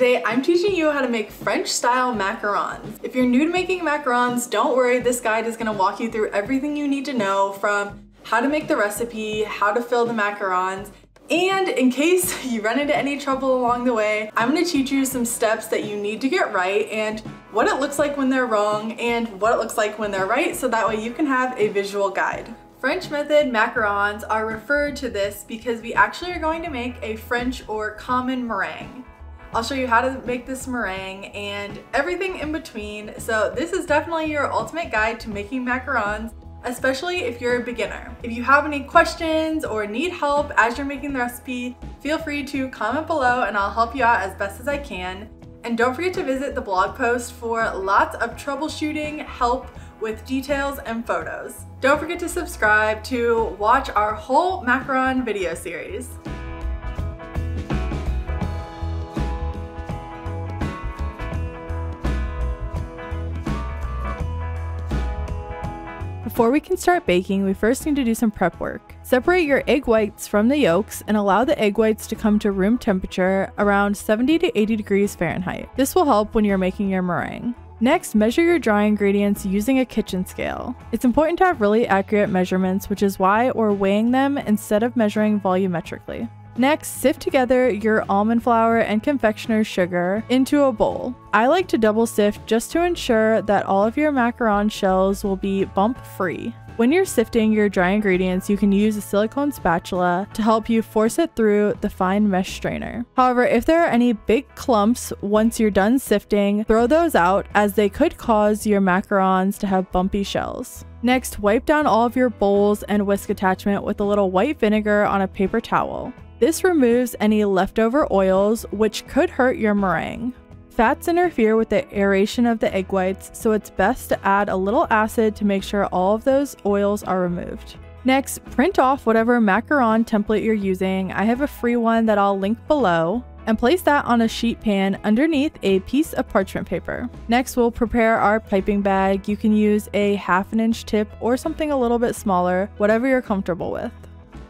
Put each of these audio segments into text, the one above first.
Today I'm teaching you how to make French style macarons. If you're new to making macarons, don't worry, this guide is gonna walk you through everything you need to know, from how to make the recipe, how to fill the macarons, and in case you run into any trouble along the way, I'm gonna teach you some steps that you need to get right and what it looks like when they're wrong and what it looks like when they're right, so that way you can have a visual guide. French method macarons are referred to this because we actually are going to make a French or common meringue. I'll show you how to make this meringue and everything in between. So this is definitely your ultimate guide to making macarons, especially if you're a beginner. If you have any questions or need help as you're making the recipe, feel free to comment below and I'll help you out as best as I can. And don't forget to visit the blog post for lots of troubleshooting help with details and photos. Don't forget to subscribe to watch our whole macaron video series. Before we can start baking, we first need to do some prep work. Separate your egg whites from the yolks and allow the egg whites to come to room temperature around 70 to 80 degrees Fahrenheit. This will help when you're making your meringue. Next, measure your dry ingredients using a kitchen scale. It's important to have really accurate measurements, which is why we're weighing them instead of measuring volumetrically. Next, sift together your almond flour and confectioner's sugar into a bowl. I like to double sift just to ensure that all of your macaron shells will be bump-free. When you're sifting your dry ingredients, you can use a silicone spatula to help you force it through the fine mesh strainer. However, if there are any big clumps once you're done sifting, throw those out as they could cause your macarons to have bumpy shells. Next, wipe down all of your bowls and whisk attachment with a little white vinegar on a paper towel. This removes any leftover oils, which could hurt your meringue. Fats interfere with the aeration of the egg whites, so it's best to add a little acid to make sure all of those oils are removed. Next, print off whatever macaron template you're using. I have a free one that I'll link below, and place that on a sheet pan underneath a piece of parchment paper. Next, we'll prepare our piping bag. You can use a 1/2 inch tip or something a little bit smaller, whatever you're comfortable with.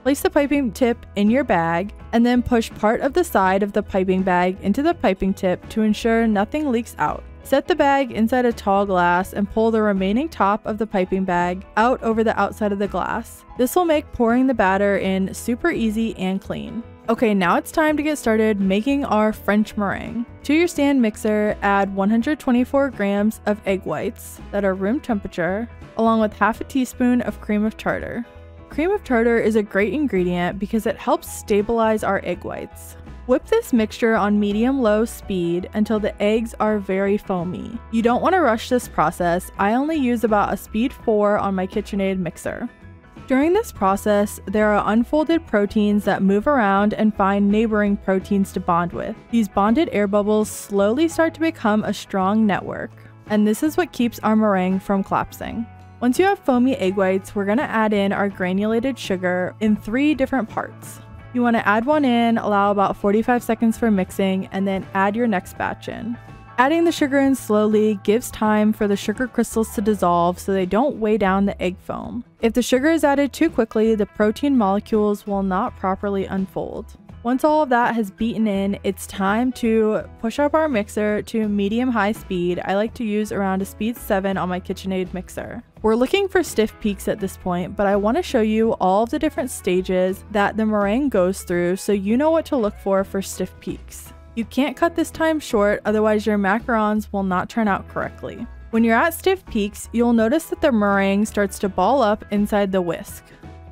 Place the piping tip in your bag and then push part of the side of the piping bag into the piping tip to ensure nothing leaks out. Set the bag inside a tall glass and pull the remaining top of the piping bag out over the outside of the glass. This will make pouring the batter in super easy and clean. Okay, now it's time to get started making our French meringue. To your stand mixer, add 124 grams of egg whites that are room temperature, along with 1/2 teaspoon of cream of tartar. Cream of tartar is a great ingredient because it helps stabilize our egg whites. Whip this mixture on medium-low speed until the eggs are very foamy. You don't want to rush this process. I only use about a speed 4 on my KitchenAid mixer. During this process, there are unfolded proteins that move around and find neighboring proteins to bond with. These bonded air bubbles slowly start to become a strong network, and this is what keeps our meringue from collapsing. Once you have foamy egg whites, we're going to add in our granulated sugar in 3 different parts. You want to add one in, allow about 45 seconds for mixing, and then add your next batch in. Adding the sugar in slowly gives time for the sugar crystals to dissolve so they don't weigh down the egg foam. If the sugar is added too quickly, the protein molecules will not properly unfold. Once all of that has beaten in, it's time to push up our mixer to medium-high speed. I like to use around a speed 7 on my KitchenAid mixer. We're looking for stiff peaks at this point, but I want to show you all of the different stages that the meringue goes through so you know what to look for stiff peaks. You can't cut this time short, otherwise your macarons will not turn out correctly. When you're at stiff peaks, you'll notice that the meringue starts to ball up inside the whisk.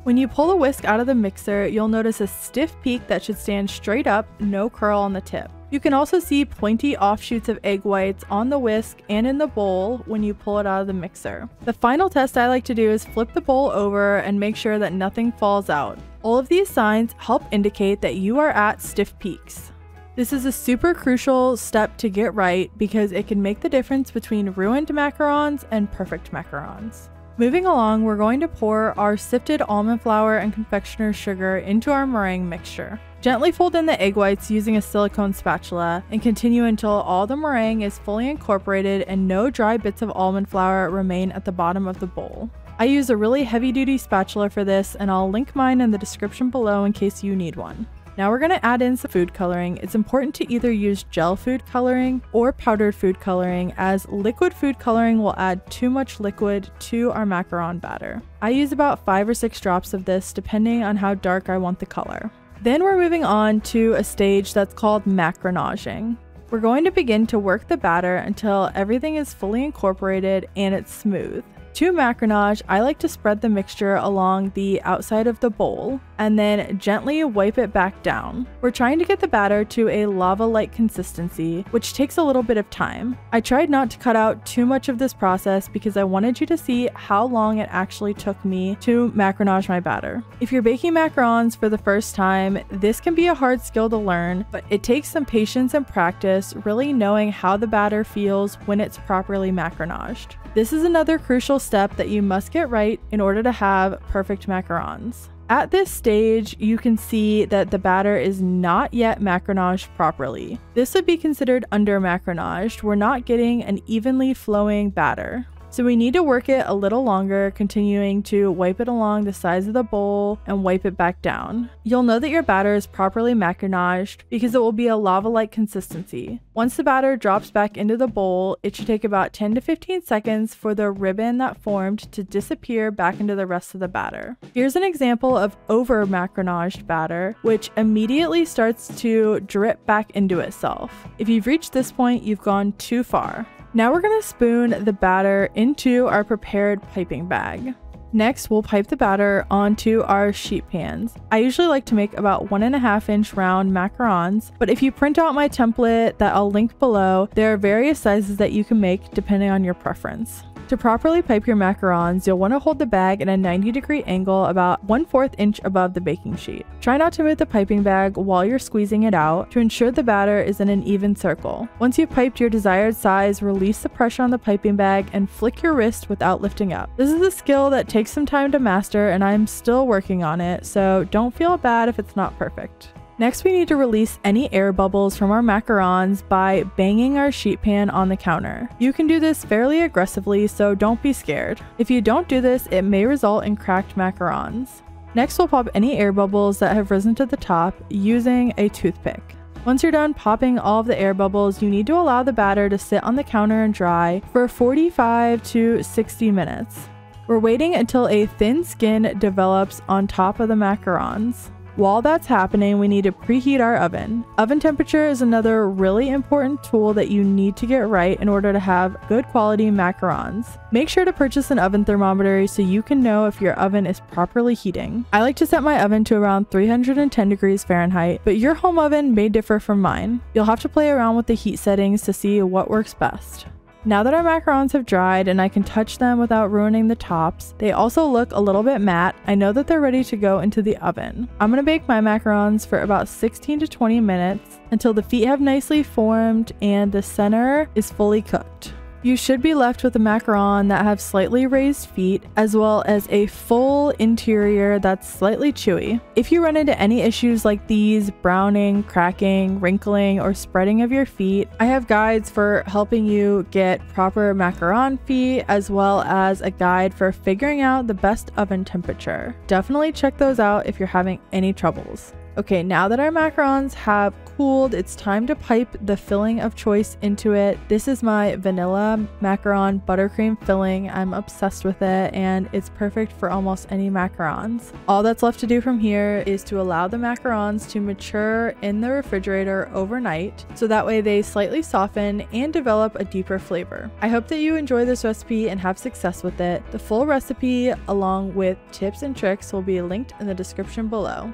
When you pull the whisk out of the mixer, you'll notice a stiff peak that should stand straight up, no curl on the tip. You can also see pointy offshoots of egg whites on the whisk and in the bowl when you pull it out of the mixer. The final test I like to do is flip the bowl over and make sure that nothing falls out. All of these signs help indicate that you are at stiff peaks. This is a super crucial step to get right because it can make the difference between ruined macarons and perfect macarons. Moving along, we're going to pour our sifted almond flour and confectioner's sugar into our meringue mixture. Gently fold in the egg whites using a silicone spatula and continue until all the meringue is fully incorporated and no dry bits of almond flour remain at the bottom of the bowl. I use a really heavy-duty spatula for this, and I'll link mine in the description below in case you need one. Now we're going to add in some food coloring. It's important to either use gel food coloring or powdered food coloring, as liquid food coloring will add too much liquid to our macaron batter. I use about 5 or 6 drops of this depending on how dark I want the color. Then we're moving on to a stage that's called macronaging. We're going to begin to work the batter until everything is fully incorporated and it's smooth. To macronage, I like to spread the mixture along the outside of the bowl and then gently wipe it back down. We're trying to get the batter to a lava-like consistency, which takes a little bit of time. I tried not to cut out too much of this process because I wanted you to see how long it actually took me to macronage my batter. If you're baking macarons for the first time, this can be a hard skill to learn, but it takes some patience and practice really knowing how the batter feels when it's properly macronaged. This is another crucial step that you must get right in order to have perfect macarons. At this stage, you can see that the batter is not yet macronaged properly. This would be considered under macronaged. We're not getting an evenly flowing batter. So we need to work it a little longer, continuing to wipe it along the sides of the bowl and wipe it back down. You'll know that your batter is properly macronaged because it will be a lava-like consistency. Once the batter drops back into the bowl, it should take about 10 to 15 seconds for the ribbon that formed to disappear back into the rest of the batter. Here's an example of over macronaged batter, which immediately starts to drip back into itself. If you've reached this point, you've gone too far. Now we're going to spoon the batter into our prepared piping bag. Next, we'll pipe the batter onto our sheet pans. I usually like to make about 1.5 inch round macarons, but if you print out my template that I'll link below, there are various sizes that you can make depending on your preference. To properly pipe your macarons, you'll want to hold the bag at a 90-degree angle about 1/4 inch above the baking sheet. Try not to move the piping bag while you're squeezing it out to ensure the batter is in an even circle. Once you've piped your desired size, release the pressure on the piping bag and flick your wrist without lifting up. This is a skill that takes some time to master, and I'm still working on it, so don't feel bad if it's not perfect. Next, we need to release any air bubbles from our macarons by banging our sheet pan on the counter. You can do this fairly aggressively, so don't be scared. If you don't do this, it may result in cracked macarons. Next, we'll pop any air bubbles that have risen to the top using a toothpick. Once you're done popping all of the air bubbles, you need to allow the batter to sit on the counter and dry for 45 to 60 minutes. We're waiting until a thin skin develops on top of the macarons. While that's happening, we need to preheat our oven. Oven temperature is another really important tool that you need to get right in order to have good quality macarons. Make sure to purchase an oven thermometer so you can know if your oven is properly heating. I like to set my oven to around 310 degrees Fahrenheit, but your home oven may differ from mine. You'll have to play around with the heat settings to see what works best. Now that our macarons have dried and I can touch them without ruining the tops, they also look a little bit matte. I know that they're ready to go into the oven. I'm going to bake my macarons for about 16 to 20 minutes until the feet have nicely formed and the center is fully cooked. You should be left with a macaron that have slightly raised feet as well as a full interior that's slightly chewy. If you run into any issues like these, browning, cracking, wrinkling, or spreading of your feet, I have guides for helping you get proper macaron feet as well as a guide for figuring out the best oven temperature. Definitely check those out if you're having any troubles. Okay, now that our macarons have cooled, it's time to pipe the filling of choice into it. This is my vanilla macaron buttercream filling. I'm obsessed with it and it's perfect for almost any macarons. All that's left to do from here is to allow the macarons to mature in the refrigerator overnight so that way they slightly soften and develop a deeper flavor. I hope that you enjoy this recipe and have success with it. The full recipe along with tips and tricks will be linked in the description below.